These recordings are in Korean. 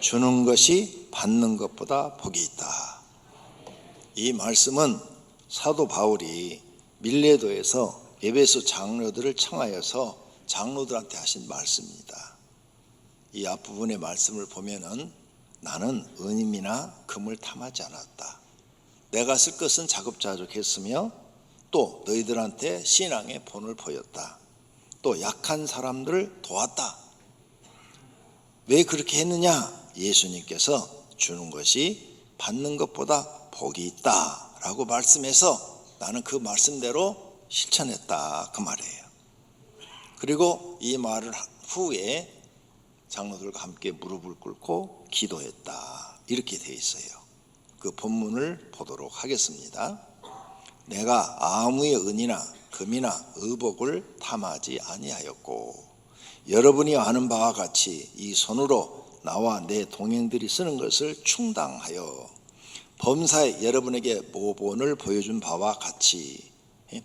주는 것이 받는 것보다 복이 있다. 이 말씀은 사도 바울이 밀레도에서 에베소 장로들을 청하여서 장로들한테 하신 말씀입니다. 이 앞부분의 말씀을 보면은 나는 은임이나 금을 탐하지 않았다. 내가 쓸 것은 자급자족했으며 또 너희들한테 신앙의 본을 보였다. 또 약한 사람들을 도왔다. 왜 그렇게 했느냐? 예수님께서 주는 것이 받는 것보다 복이 있다 라고 말씀해서 나는 그 말씀대로 실천했다, 그 말이에요. 그리고 이 말을 후에 장로들과 함께 무릎을 꿇고 기도했다, 이렇게 되어 있어요. 그 본문을 보도록 하겠습니다. 내가 아무의 은이나 금이나 의복을 탐하지 아니하였고 여러분이 아는 바와 같이 이 손으로 나와 내 동행들이 쓰는 것을 충당하여 범사에 여러분에게 모본을 보여준 바와 같이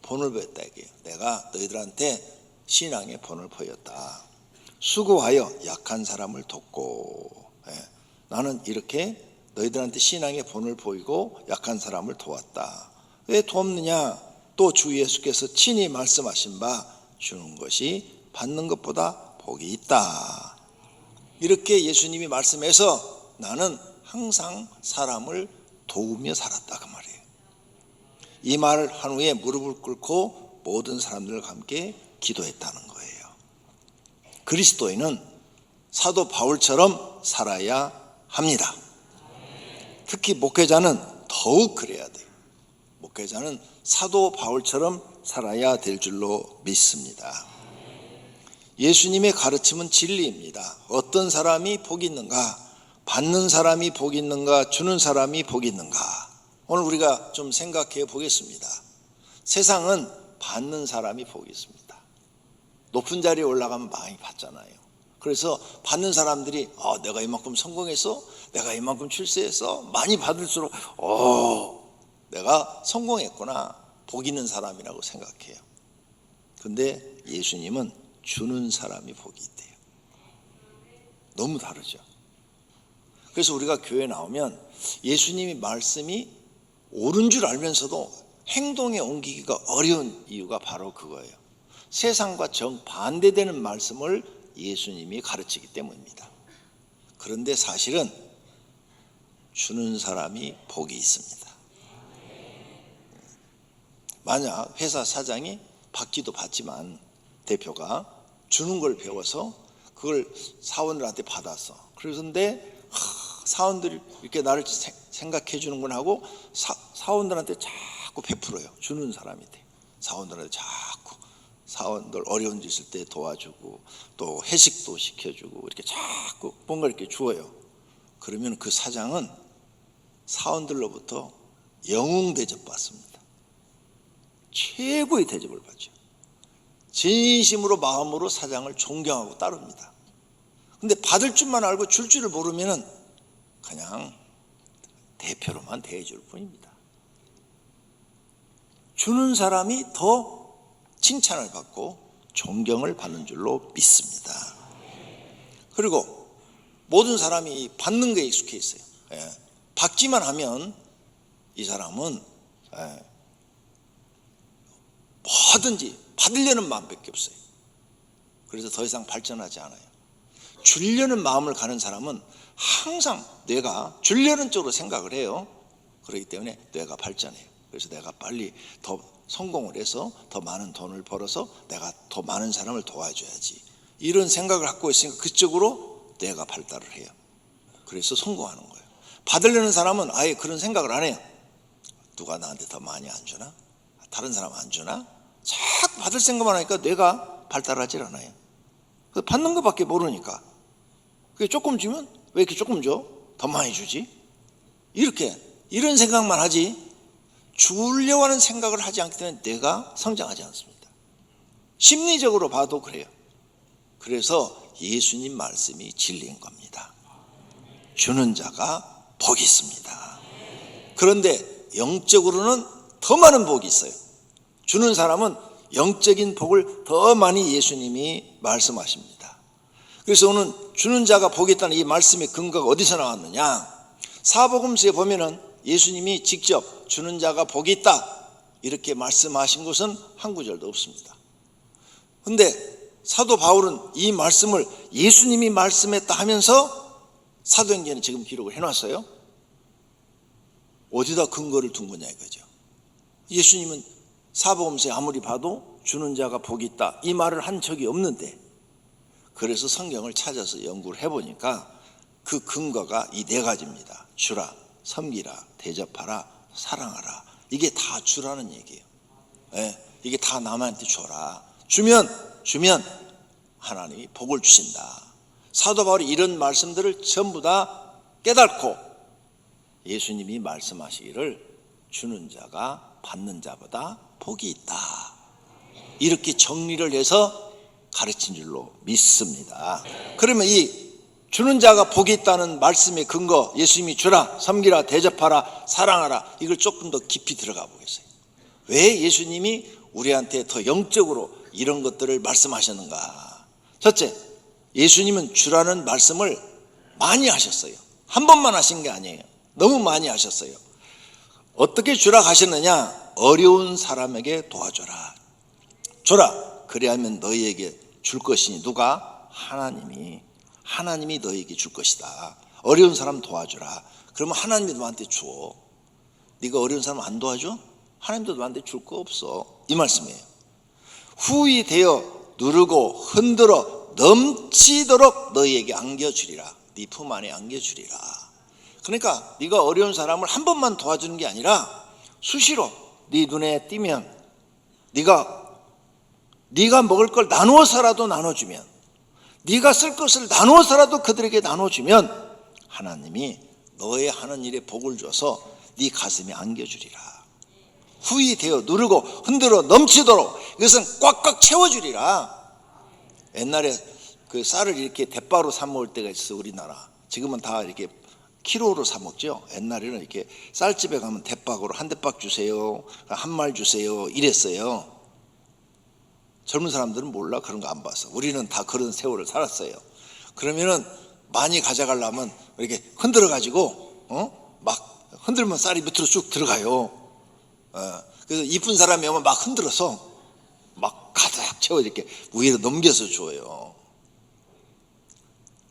본을 보였다 이게요. 내가 너희들한테 신앙의 본을 보였다. 수고하여 약한 사람을 돕고, 나는 이렇게 너희들한테 신앙의 본을 보이고 약한 사람을 도왔다. 왜 돕느냐? 또 주 예수께서 친히 말씀하신 바 주는 것이 받는 것보다 복이 있다. 이렇게 예수님이 말씀해서 나는 항상 사람을 도우며 살았다, 그 말이에요. 이 말을 한 후에 무릎을 꿇고 모든 사람들과 함께 기도했다는 거예요. 그리스도인은 사도 바울처럼 살아야 합니다. 특히 목회자는 더욱 그래야 돼요. 목회자는 사도 바울처럼 살아야 될 줄로 믿습니다. 예수님의 가르침은 진리입니다. 어떤 사람이 복이 있는가? 받는 사람이 복이 있는가? 주는 사람이 복이 있는가? 오늘 우리가 좀 생각해 보겠습니다. 세상은 받는 사람이 복이 있습니다. 높은 자리에 올라가면 많이 받잖아요. 그래서 받는 사람들이 내가 이만큼 성공했어? 내가 이만큼 출세했어? 많이 받을수록 내가 성공했구나, 복 있는 사람이라고 생각해요. 근데 예수님은 주는 사람이 복이 있대요. 너무 다르죠. 그래서 우리가 교회 나오면 예수님이 말씀이 옳은 줄 알면서도 행동에 옮기기가 어려운 이유가 바로 그거예요. 세상과 정반대되는 말씀을 예수님이 가르치기 때문입니다. 그런데 사실은 주는 사람이 복이 있습니다. 만약 회사 사장이 받기도 받지만 대표가 주는 걸 배워서 그걸 사원들한테 받았어. 그런데 사원들이 이렇게 나를 생각해 주는구나 하고 사원들한테 자꾸 베풀어요. 주는 사람이 돼. 사원들한테 자꾸 사원들 어려운 데 있을 때 도와주고 또 회식도 시켜주고 이렇게 자꾸 뭔가 이렇게 주어요. 그러면 그 사장은 사원들로부터 영웅 대접 받습니다. 최고의 대접을 받죠. 진심으로 마음으로 사장을 존경하고 따릅니다. 근데 받을 줄만 알고 줄 줄을 모르면 그냥 대표로만 대해줄 뿐입니다. 주는 사람이 더 칭찬을 받고 존경을 받는 줄로 믿습니다. 그리고 모든 사람이 받는 게 익숙해 있어요. 받기만 하면 이 사람은 뭐든지 받으려는 마음밖에 없어요. 그래서 더 이상 발전하지 않아요. 주려는 마음을 가는 사람은 항상 내가 주려는 쪽으로 생각을 해요. 그렇기 때문에 뇌가 발전해요. 그래서 내가 빨리 더 성공을 해서 더 많은 돈을 벌어서 내가 더 많은 사람을 도와줘야지, 이런 생각을 갖고 있으니까 그쪽으로 뇌가 발달을 해요. 그래서 성공하는 거예요. 받으려는 사람은 아예 그런 생각을 안 해요. 누가 나한테 더 많이 안 주나? 다른 사람 안 주나? 자꾸 받을 생각만 하니까 뇌가 발달하질 않아요. 받는 것밖에 모르니까. 그게 조금 주면 왜 이렇게 조금 줘? 더 많이 주지? 이런 생각만 하지 주려고 하는 생각을 하지 않기 때문에 뇌가 성장하지 않습니다. 심리적으로 봐도 그래요. 그래서 예수님 말씀이 진리인 겁니다. 주는 자가 복이 있습니다. 그런데 영적으로는 더 많은 복이 있어요. 주는 사람은 영적인 복을 더 많이 예수님이 말씀하십니다. 그래서 오늘 주는 자가 복이 있다는 이 말씀의 근거가 어디서 나왔느냐? 사복음서에 보면은 예수님이 직접 주는 자가 복이 있다 이렇게 말씀하신 것은 한 구절도 없습니다. 그런데 사도 바울은 이 말씀을 예수님이 말씀했다 하면서 사도행전에 지금 기록을 해놨어요. 어디다 근거를 둔 거냐 이거죠. 예수님은 사복음서에 아무리 봐도 주는 자가 복이 있다 이 말을 한 적이 없는데, 그래서 성경을 찾아서 연구를 해보니까 그 근거가 이 네 가지입니다. 주라, 섬기라, 대접하라, 사랑하라. 이게 다 주라는 얘기예요. 이게 다 남한테 줘라. 주면 하나님이 복을 주신다. 사도 바울이 이런 말씀들을 전부 다 깨닫고 예수님이 말씀하시기를 주는 자가 받는 자보다 복이 있다 이렇게 정리를 해서 가르친 줄로 믿습니다. 그러면 이 주는 자가 복이 있다는 말씀의 근거, 예수님이 주라, 섬기라, 대접하라, 사랑하라, 이걸 조금 더 깊이 들어가 보겠어요. 왜 예수님이 우리한테 더 영적으로 이런 것들을 말씀하셨는가? 첫째, 예수님은 주라는 말씀을 많이 하셨어요. 한 번만 하신 게 아니에요. 너무 많이 하셨어요. 어떻게 주라 하셨느냐? 어려운 사람에게 도와줘라. 주라, 그리하면 너희에게 줄 것이니. 누가? 하나님이 너희에게 줄 것이다. 어려운 사람 도와주라. 그러면 하나님이 너한테 줘. 네가 어려운 사람 안 도와줘? 하나님도 너한테 줄 거 없어. 이 말씀이에요. 후히 되어 누르고 흔들어 넘치도록 너희에게 안겨주리라. 네 품 안에 안겨주리라. 그러니까 네가 어려운 사람을 한 번만 도와주는 게 아니라 수시로 네 눈에 띄면 네가 먹을 걸 나누어서라도 나눠주면, 네가 쓸 것을 나누어서라도 그들에게 나눠주면 하나님이 너의 하는 일에 복을 줘서 네 가슴에 안겨주리라. 후히 되어 누르고 흔들어 넘치도록 이것은 꽉꽉 채워주리라. 옛날에 그 쌀을 이렇게 대바로 사 먹을 때가 있어요. 우리나라 지금은 다 이렇게 키로로 사 먹죠. 옛날에는 이렇게 쌀집에 가면 대박으로 한 대박 주세요, 한 말 주세요 이랬어요. 젊은 사람들은 몰라. 그런 거 안 봤어. 우리는 다 그런 세월을 살았어요. 그러면은 많이 가져가려면 이렇게 흔들어 가지고 막 흔들면 쌀이 밑으로 쭉 들어가요. 그래서 이쁜 사람이 오면 막 흔들어서 막 가득 채워 이렇게 위로 넘겨서 줘요.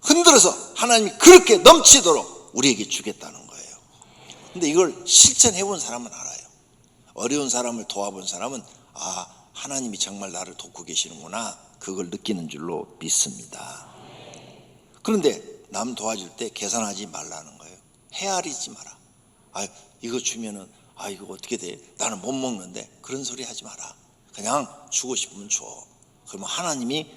흔들어서 하나님이 그렇게 넘치도록 우리에게 주겠다는 거예요. 근데 이걸 실천해 본 사람은 알아요. 어려운 사람을 도와본 사람은 하나님이 정말 나를 돕고 계시는구나, 그걸 느끼는 줄로 믿습니다. 그런데 남 도와줄 때 계산하지 말라는 거예요. 헤아리지 마라. 이거 주면은 이거 어떻게 돼? 나는 못 먹는데. 그런 소리 하지 마라. 그냥 주고 싶으면 줘. 그러면 하나님이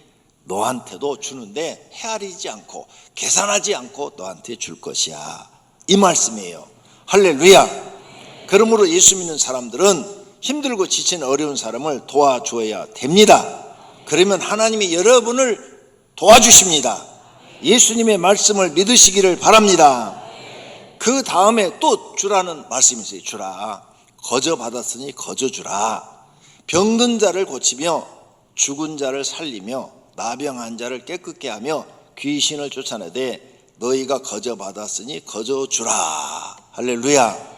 너한테도 주는데 헤아리지 않고 계산하지 않고 너한테 줄 것이야. 이 말씀이에요. 할렐루야. 그러므로 예수 믿는 사람들은 힘들고 지친 어려운 사람을 도와줘야 됩니다. 그러면 하나님이 여러분을 도와주십니다. 예수님의 말씀을 믿으시기를 바랍니다. 그 다음에 또 주라는 말씀이 있어요. 주라. 거저 받았으니 거저 주라. 병든 자를 고치며 죽은 자를 살리며 나병한 자를 깨끗게 하며 귀신을 쫓아내되 너희가 거저 받았으니 거저 주라. 할렐루야.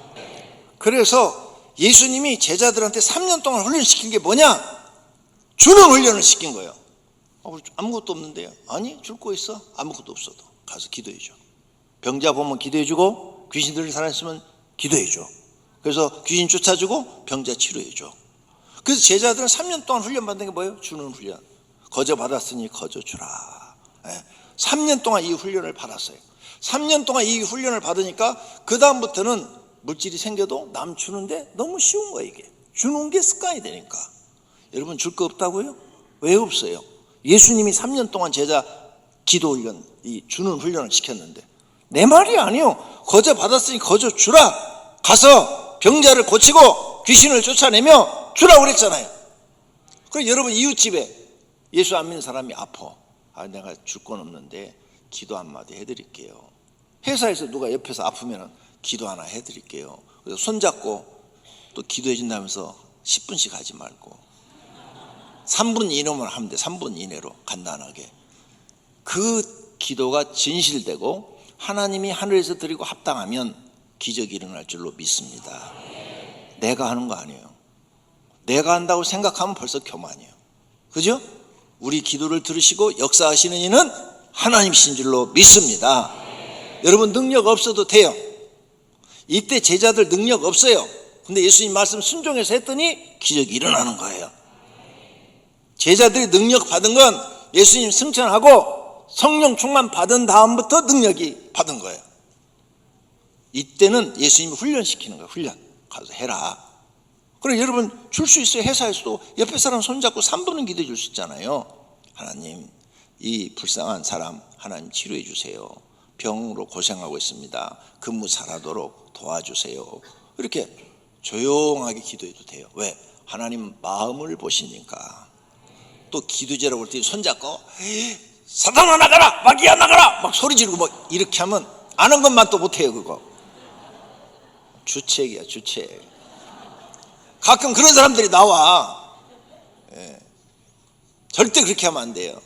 그래서 예수님이 제자들한테 3년 동안 훈련시킨 게 뭐냐? 주는 훈련을 시킨 거예요. 아무것도 없는데요. 아니, 줄 거 있어. 아무것도 없어도 가서 기도해줘. 병자 보면 기도해주고, 귀신들을 살았으면 기도해줘. 그래서 귀신 쫓아주고 병자 치료해줘. 그래서 제자들은 3년 동안 훈련받는 게 뭐예요? 주는 훈련. 거저 받았으니 거저 주라. 3년 동안 이 훈련을 받았어요. 3년 동안 이 훈련을 받으니까 그 다음부터는 물질이 생겨도 남 주는데 너무 쉬운 거예요. 이게 주는 게 습관이 되니까. 여러분 줄 거 없다고요? 왜 없어요? 예수님이 3년 동안 제자 기도 훈련, 이 주는 훈련을 시켰는데 내 말이 아니요. 거저 받았으니 거저 주라. 가서 병자를 고치고 귀신을 쫓아내며 주라 그랬잖아요. 그럼 여러분 이웃집에 예수 안 믿는 사람이 아파. 내가 줄 건 없는데 기도 한마디 해드릴게요. 회사에서 누가 옆에서 아프면 기도 하나 해드릴게요. 그래서 손잡고 또 기도해 준다면서 10분씩 하지 말고 3분 이내만 하면 돼. 3분 이내로 간단하게. 그 기도가 진실되고 하나님이 하늘에서 드리고 합당하면 기적이 일어날 줄로 믿습니다. 내가 하는 거 아니에요. 내가 한다고 생각하면 벌써 교만이에요. 그죠? 우리 기도를 들으시고 역사하시는 이는 하나님이신 줄로 믿습니다. 여러분 능력 없어도 돼요. 이때 제자들 능력 없어요. 근데 예수님 말씀 순종해서 했더니 기적이 일어나는 거예요. 제자들이 능력 받은 건 예수님 승천하고 성령 충만 받은 다음부터 능력이 받은 거예요. 이때는 예수님이 훈련시키는 거예요. 훈련. 가서 해라. 그래 여러분 줄 수 있어요. 회사에서도 옆에 사람 손잡고 3분은 기도해 줄 수 있잖아요. 하나님 이 불쌍한 사람 하나님 치료해 주세요. 병으로 고생하고 있습니다. 근무 잘하도록 도와주세요. 이렇게 조용하게 기도해도 돼요. 왜? 하나님 마음을 보시니까. 또 기도제라고 할 때 손잡고 사단아 나가라 마귀야 나가라 막 소리 지르고 뭐 이렇게 하면 아는 것만 또 못해요. 그거 주책이야 주책. 가끔 그런 사람들이 나와. 절대 그렇게 하면 안 돼요.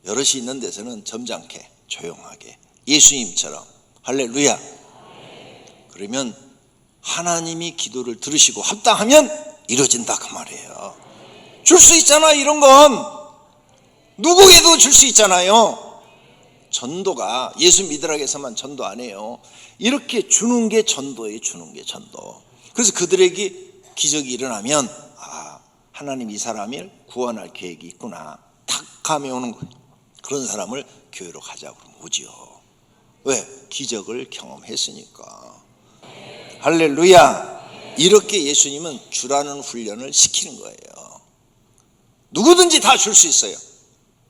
여럿이 있는 데서는 점잖게 조용하게 예수님처럼. 할렐루야. 그러면 하나님이 기도를 들으시고 합당하면 이루어진다 그 말이에요. 줄 수 있잖아. 이런 건 누구에도 줄 수 있잖아요. 전도가 예수 믿으라고해서만 전도 안 해요. 이렇게 주는 게 전도예요. 주는 게 전도. 그래서 그들에게 기적이 일어나면 하나님 이 사람을 구원할 계획이 있구나. 탁하며 오는 거예요. 그런 사람을 교회로 가자고 그러면 오지요. 왜? 기적을 경험했으니까. 할렐루야. 이렇게 예수님은 주라는 훈련을 시키는 거예요. 누구든지 다 줄 수 있어요.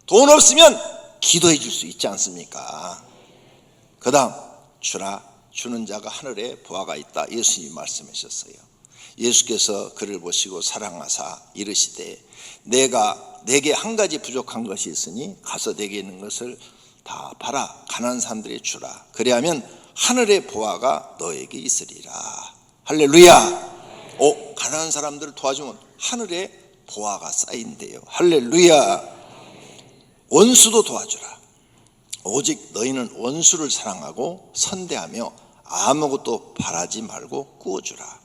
돈 없으면 기도해 줄 수 있지 않습니까? 그 다음 주라. 주는 자가 하늘에 보화가 있다. 예수님이 말씀하셨어요. 예수께서 그를 보시고 사랑하사 이르시되 내게 한 가지 부족한 것이 있으니 가서 내게 있는 것을 다 팔아 가난한 사람들에게 주라. 그리하면 하늘의 보화가 너에게 있으리라. 할렐루야. 가난한 사람들을 도와주면 하늘에 보화가 쌓인대요. 할렐루야. 원수도 도와주라. 오직 너희는 원수를 사랑하고 선대하며 아무것도 바라지 말고 구워주라.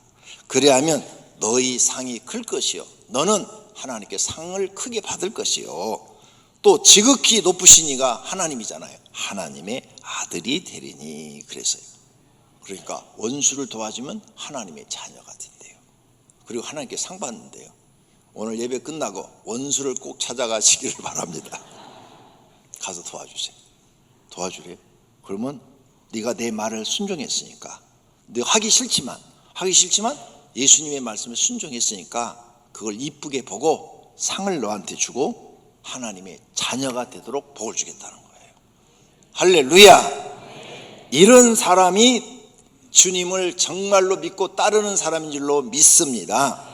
그래야면 너희 상이 클 것이요 너는 하나님께 상을 크게 받을 것이요 또 지극히 높으신 이가 하나님이잖아요. 하나님의 아들이 되리니. 그래서요. 그러니까 원수를 도와주면 하나님의 자녀가 된대요. 그리고 하나님께 상 받는데요. 오늘 예배 끝나고 원수를 꼭 찾아가시기를 바랍니다. 가서 도와주세요. 도와주래요. 그러면 네가 내 말을 순종했으니까, 네가 하기 싫지만 예수님의 말씀에 순종했으니까 그걸 이쁘게 보고 상을 너한테 주고 하나님의 자녀가 되도록 복을 주겠다는 거예요. 할렐루야. 이런 사람이 주님을 정말로 믿고 따르는 사람인 줄로 믿습니다.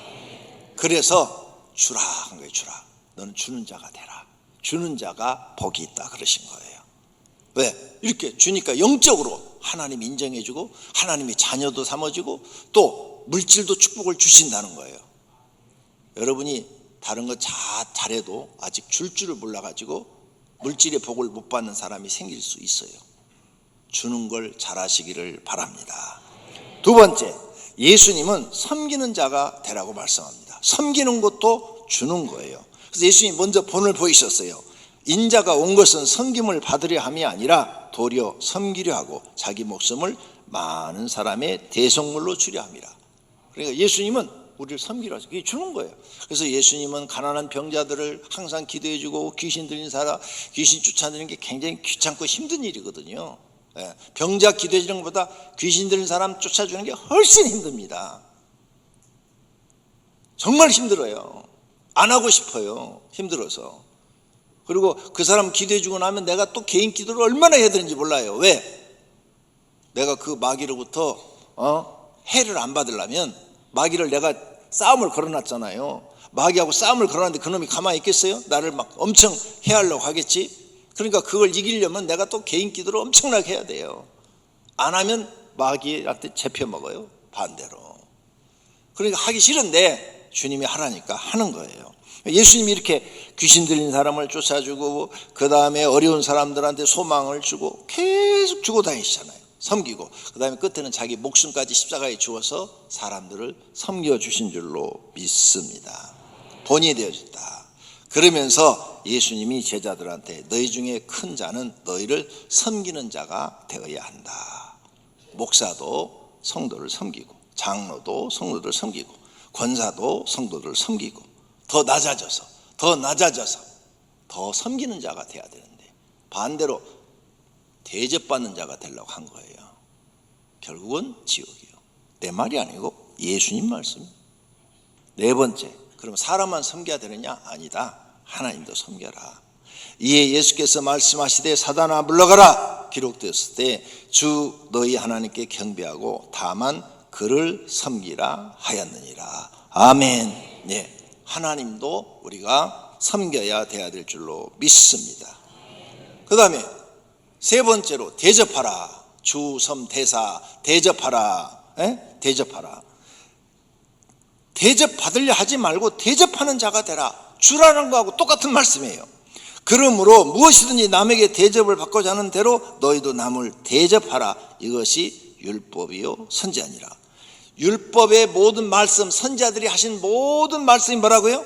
그래서 주라 한 거예요. 주라. 너는 주는 자가 되라. 주는 자가 복이 있다 그러신 거예요. 왜? 이렇게 주니까 영적으로 하나님 인정해주고 하나님의 자녀도 삼아주고 또 물질도 축복을 주신다는 거예요. 여러분이 다른 거 잘해도 아직 줄 줄을 몰라가지고 물질의 복을 못 받는 사람이 생길 수 있어요. 주는 걸 잘하시기를 바랍니다. 두 번째, 예수님은 섬기는 자가 되라고 말씀합니다. 섬기는 것도 주는 거예요. 그래서 예수님이 먼저 본을 보이셨어요. 인자가 온 것은 섬김을 받으려 함이 아니라 도리어 섬기려 하고 자기 목숨을 많은 사람의 대속물로 주려 함이라. 그러니까 예수님은 우리를 섬기려 하셔서 그게 주는 거예요. 그래서 예수님은 가난한 병자들을 항상 기도해주고 귀신 들린 사람, 귀신 쫓아내는 게 굉장히 귀찮고 힘든 일이거든요. 병자 기도해주는 것보다 귀신 들린 사람 쫓아주는 게 훨씬 힘듭니다. 정말 힘들어요. 안 하고 싶어요. 힘들어서. 그리고 그 사람 기도해주고 나면 내가 또 개인 기도를 얼마나 해야 되는지 몰라요. 왜? 내가 그 마귀로부터 해를 안 받으려면 마귀를 내가 싸움을 걸어놨잖아요. 마귀하고 싸움을 걸어놨는데 그놈이 가만히 있겠어요? 나를 막 엄청 해하려고 하겠지? 그러니까 그걸 이기려면 내가 또 개인 기도를 엄청나게 해야 돼요. 안 하면 마귀한테 잡혀먹어요. 반대로. 그러니까 하기 싫은데 주님이 하라니까 하는 거예요. 예수님이 이렇게 귀신 들린 사람을 쫓아주고 그 다음에 어려운 사람들한테 소망을 주고 계속 주고 다니시잖아요. 섬기고 그 다음에 끝에는 자기 목숨까지 십자가에 주어서 사람들을 섬겨주신 줄로 믿습니다. 본이 되어졌다. 그러면서 예수님이 제자들한테 너희 중에 큰 자는 너희를 섬기는 자가 되어야 한다. 목사도 성도를 섬기고 장로도 성도를 섬기고 권사도 성도를 섬기고 더 낮아져서 더 섬기는 자가 돼야 되는데 반대로 대접받는 자가 되려고 한 거예요. 결국은 지옥이요. 내 말이 아니고 예수님 말씀입니다. 네 번째, 그럼 사람만 섬겨야 되느냐? 아니다. 하나님도 섬겨라. 이에 예수께서 말씀하시되 사단아 물러가라 기록되었을 때 주 너희 하나님께 경배하고 다만 그를 섬기라 하였느니라. 아멘. 네, 하나님도 우리가 섬겨야 돼야 될 줄로 믿습니다. 그 다음에 세 번째로 대접하라. 주섬 대사 대접하라. 대접하라. 대접받으려 하지 말고 대접하는 자가 되라. 주라는 거하고 똑같은 말씀이에요. 그러므로 무엇이든지 남에게 대접을 받고자 하는 대로 너희도 남을 대접하라. 이것이 율법이요 선지자니라. 율법의 모든 말씀, 선지자들이 하신 모든 말씀이 뭐라고요?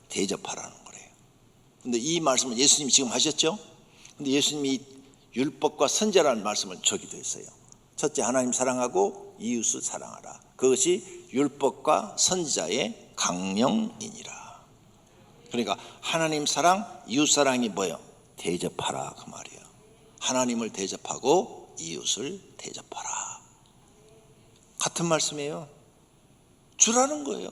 대접하라는 거래요. 근데 이 말씀은 예수님이 지금 하셨죠? 근데 예수님이 율법과 선지자라는 말씀을 저기도 했어요. 첫째, 하나님 사랑하고 이웃을 사랑하라. 그것이 율법과 선지자의 강령이니라. 그러니까 하나님 사랑, 이웃 사랑이 뭐예요? 대접하라 그 말이에요. 하나님을 대접하고 이웃을 대접하라. 같은 말씀이에요. 주라는 거예요.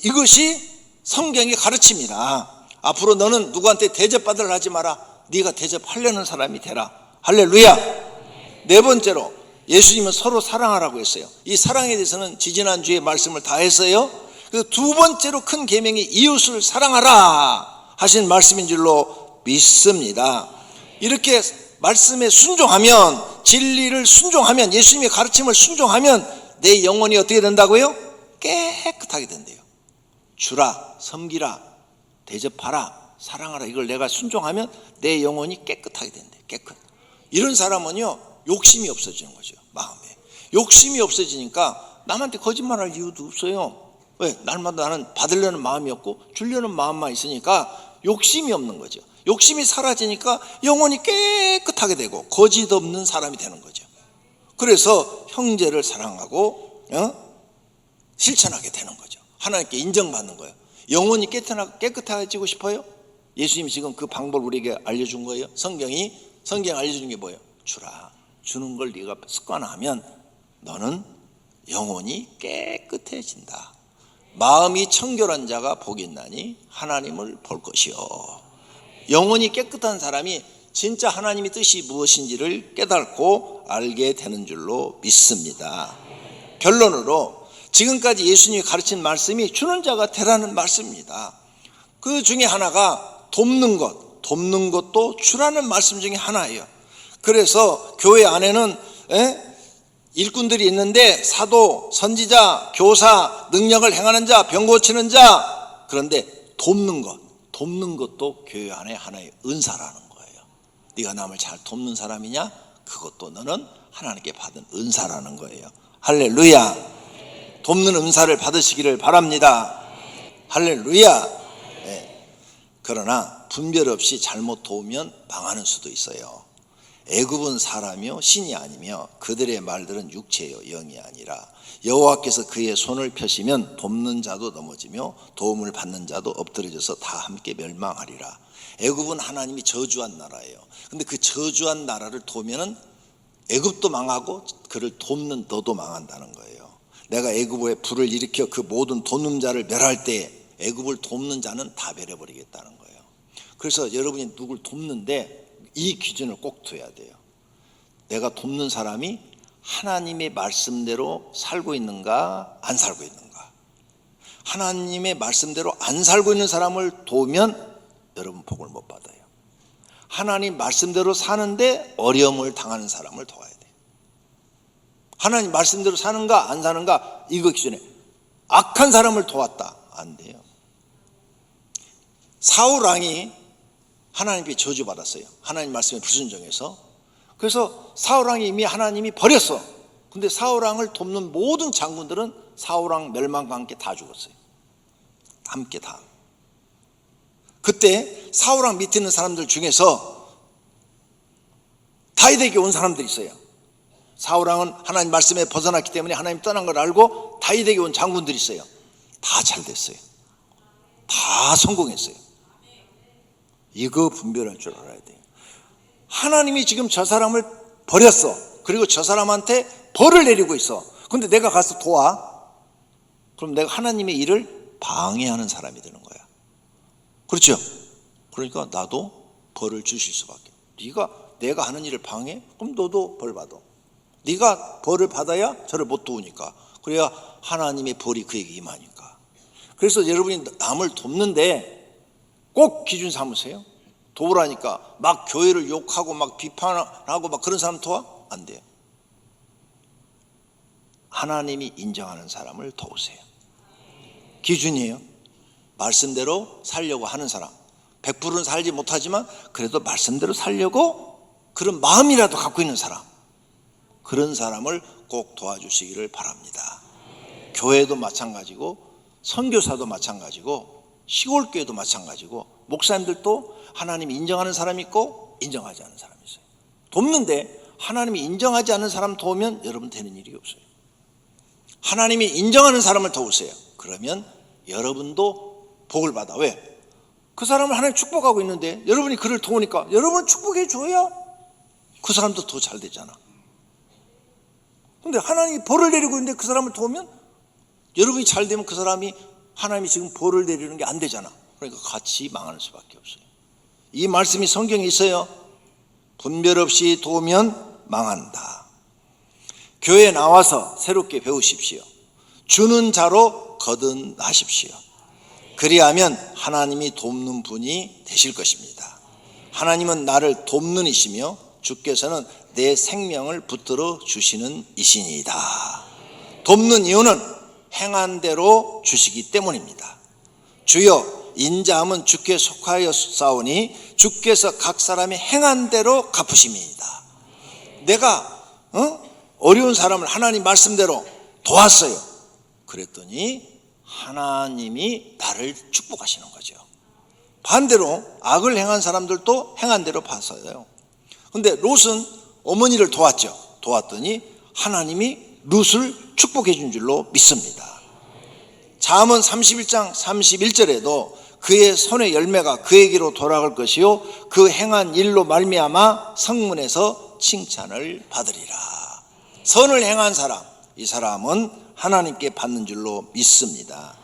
이것이 성경의 가르침이다. 앞으로 너는 누구한테 대접받으려 하지 마라. 네가 대접하려는 사람이 되라. 할렐루야. 네 번째로 예수님은 서로 사랑하라고 했어요. 이 사랑에 대해서는 지지난주에 말씀을 다 했어요. 그래서 두 번째로 큰 계명이 이웃을 사랑하라 하신 말씀인 줄로 믿습니다. 이렇게 말씀에 순종하면, 진리를 순종하면, 예수님의 가르침을 순종하면 내 영혼이 어떻게 된다고요? 깨끗하게 된대요. 주라, 섬기라, 대접하라, 사랑하라, 이걸 내가 순종하면 내 영혼이 깨끗하게 된대. 깨끗. 이런 사람은요 욕심이 없어지는 거죠. 마음에 욕심이 없어지니까 남한테 거짓말할 이유도 없어요. 왜? 날마다 나는 받으려는 마음이 없고 주려는 마음만 있으니까 욕심이 없는 거죠. 욕심이 사라지니까 영혼이 깨끗하게 되고 거짓 없는 사람이 되는 거죠. 그래서 형제를 사랑하고 실천하게 되는 거죠. 하나님께 인정받는 거예요. 영혼이 깨끗해지고 싶어요? 예수님이 지금 그 방법을 우리에게 알려준 거예요. 성경이 알려주는 게 뭐예요? 주라. 주는 걸 네가 습관화하면 너는 영혼이 깨끗해진다. 마음이 청결한 자가 복이 있나니 하나님을 볼 것이요. 영혼이 깨끗한 사람이 진짜 하나님의 뜻이 무엇인지를 깨닫고 알게 되는 줄로 믿습니다. 결론으로 지금까지 예수님이 가르친 말씀이 주는 자가 되라는 말씀입니다. 그 중에 하나가 돕는 것도 주라는 말씀 중에 하나예요. 그래서 교회 안에는 일꾼들이 있는데 사도, 선지자, 교사, 능력을 행하는 자, 병 고치는 자, 그런데 돕는 것도 교회 안에 하나의 은사라는 거예요. 네가 남을 잘 돕는 사람이냐? 그것도 너는 하나님께 받은 은사라는 거예요. 할렐루야. 돕는 은사를 받으시기를 바랍니다. 할렐루야. 네. 그러나 분별 없이 잘못 도우면 망하는 수도 있어요. 애굽은 사람이요 신이 아니며 그들의 말들은 육체요 영이 아니라 여호와께서 그의 손을 펴시면 돕는 자도 넘어지며 도움을 받는 자도 엎드려져서 다 함께 멸망하리라. 애굽은 하나님이 저주한 나라예요. 근데 그 저주한 나라를 도우면은 애굽도 망하고 그를 돕는 너도 망한다는 거예요. 내가 애굽에 불을 일으켜 그 모든 돕는 자를 멸할 때 애굽을 돕는 자는 다 멸해버리겠다는 거예요. 그래서 여러분이 누굴 돕는데 이 기준을 꼭 둬야 돼요. 내가 돕는 사람이 하나님의 말씀대로 살고 있는가 안 살고 있는가. 하나님의 말씀대로 안 살고 있는 사람을 도우면 여러분 복을 못 받아요. 하나님 말씀대로 사는데 어려움을 당하는 사람을 도와야 돼요. 하나님 말씀대로 사는가 안 사는가 이거 기준에 악한 사람을 도왔다 안 돼요. 사울 왕이 하나님께 저주받았어요. 하나님 말씀에 불순종해서. 그래서 사울 왕이 이미 하나님이 버렸어. 근데 사울 왕을 돕는 모든 장군들은 사울 왕 멸망과 함께 다 죽었어요. 함께 다. 그때 사울 왕 밑에 있는 사람들 중에서 다윗에게 온 사람들이 있어요. 사울 왕은 하나님 말씀에 벗어났기 때문에 하나님 떠난 걸 알고 다윗에게 온 장군들이 있어요. 다 잘 됐어요. 다 성공했어요. 이거 분별할 줄 알아야 돼요. 하나님이 지금 저 사람을 버렸어. 그리고 저 사람한테 벌을 내리고 있어. 근데 내가 가서 도와. 그럼 내가 하나님의 일을 방해하는 사람이 되는 거야. 그렇죠? 그러니까 나도 벌을 주실 수밖에. 내가 하는 일을 방해? 그럼 너도 벌 받아. 네가 벌을 받아야 저를 못 도우니까. 그래야 하나님의 벌이 그에게 임하니까. 그래서 여러분이 남을 돕는데 꼭 기준 삼으세요. 도우라니까 막 교회를 욕하고 막 비판하고 막 그런 사람 도와? 안 돼요. 하나님이 인정하는 사람을 도우세요. 기준이에요. 말씀대로 살려고 하는 사람. 100%는 살지 못하지만 그래도 말씀대로 살려고 그런 마음이라도 갖고 있는 사람. 그런 사람을 꼭 도와주시기를 바랍니다. 교회도 마찬가지고 선교사도 마찬가지고 시골교회도 마찬가지고 목사님들도 하나님이 인정하는 사람이 있고 인정하지 않는 사람이 있어요. 돕는데 하나님이 인정하지 않는 사람 도우면 여러분 되는 일이 없어요. 하나님이 인정하는 사람을 도우세요. 그러면 여러분도 복을 받아. 왜? 그 사람을 하나님 축복하고 있는데 여러분이 그를 도우니까 여러분을 축복해 줘야 그 사람도 더 잘 되잖아. 근데 하나님이 벌을 내리고 있는데 그 사람을 도우면 여러분이 잘 되면 그 사람이 하나님이 지금 벌을 내리는 게 안 되잖아. 그러니까 같이 망하는 수밖에 없어요. 이 말씀이 성경에 있어요. 분별 없이 도우면 망한다. 교회에 나와서 새롭게 배우십시오. 주는 자로 거듭나십시오. 그리하면 하나님이 돕는 분이 되실 것입니다. 하나님은 나를 돕는 이시며 주께서는 내 생명을 붙들어 주시는 이시니이다. 돕는 이유는 행한 대로 주시기 때문입니다. 주여 인자함은 주께 속하여 싸우니 주께서 각 사람이 행한 대로 갚으심이니이다. 내가 어려운 사람을 하나님 말씀대로 도왔어요. 그랬더니 하나님이 나를 축복하시는 거죠. 반대로 악을 행한 사람들도 행한 대로 봤어요. 근데 롯은 어머니를 도왔더니 하나님이 롯을 축복해 준 줄로 믿습니다. 잠언 31장 31절에도 그의 손의 열매가 그에게로 돌아갈 것이요 그 행한 일로 말미암아 성문에서 칭찬을 받으리라. 선을 행한 사람, 이 사람은 하나님께 받는 줄로 믿습니다.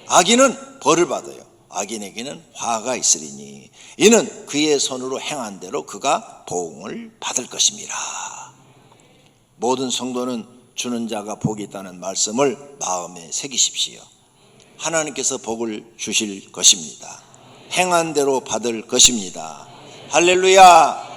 악인은 벌을 받아요. 악인에게는 화가 있으리니 이는 그의 손으로 행한 대로 그가 보응을 받을 것입니다. 모든 성도는 주는 자가 복이 있다는 말씀을 마음에 새기십시오. 하나님께서 복을 주실 것입니다. 행한 대로 받을 것입니다. 할렐루야.